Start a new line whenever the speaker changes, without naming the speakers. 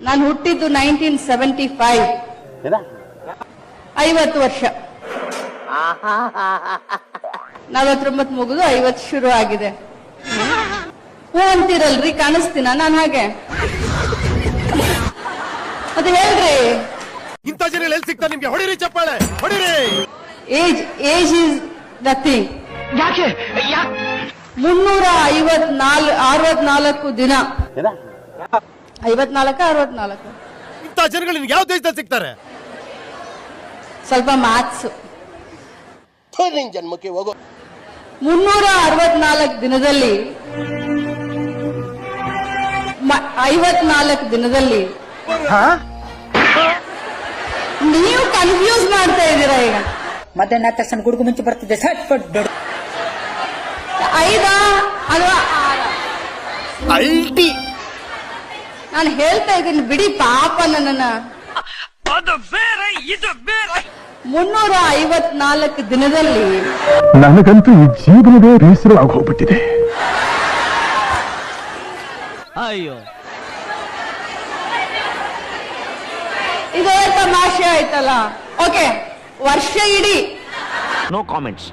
ನಾನು ಹುಟ್ಟಿದ್ದು 1975. 50 ವರ್ಷ. 49 ಮುಗಿದು 50 ಶುರು ಆಗಿದೆ. ಹೂ ಅಂತೀರಲ್ರಿ, ಕಾಣಿಸ್ತೀನ ನಾನು ಹಾಗೆ? ಮತ್ತೆ ಹೇಳ್ರಿ,
ಇಂಥ ಜನ ಎಲ್ಲಿ ಸಿಗ್ತಾರೆ ನಿಮ್ಗೆ? ಹೊಡಿರಿ ಚಪ್ಪಾಳೆ, ಹೊಡಿರಿ.
Age is nothing.
ಯಾಕೆ
364 ದಿನ. 54
ಇಂಥ ಜನಗಳು ನಿಮ್ಗೆ ಯಾವ ದೇಶದಲ್ಲಿ ಸಿಗ್ತಾರೆ?
ಸ್ವಲ್ಪ ಮ್ಯಾಥ್ಸ್.
ಜನ್ಮಕ್ಕೆ ಹೋಗೋ
364 ದಿನದಲ್ಲಿ 54 ದಿನದಲ್ಲಿ ನೀವು ಕನ್ಫ್ಯೂಸ್ ಮಾಡ್ತಾ ಇದ್ದೀರಾ. ಈಗ
ಮಧ್ಯಾಹ್ನ ತಕ್ಷಣ ಗುಡುಗು ಮುಂಚೆ ಬರ್ತಿದ್ದೆ ಸಟ್ ದೊಡ್ಡ
5 ಅಥವಾ
6?
ನಾನು ಹೇಳ್ತಾ ಇದ್ದೀನಿ ಬಿಡಿ, ಪಾಪ ನನ್ನನ್ನ.
ಅದು ಬೇರೆ ಇದು ಬೇರೆ.
354 ದಿನದಲ್ಲಿ
ನನಗಂತೂ ಈ ಜೀವನವೇ ಬೇಸರ ಆಗೋಗ್ಬಿಟ್ಟಿದೆ.
ಅಯ್ಯೋ,
ಇದೇ ತಮಾಷೆ ಆಯ್ತಲ್ಲ. ಓಕೆ, ವರ್ಷ ಇಡೀ
ನೋ ಕಾಮೆಂಟ್ಸ್.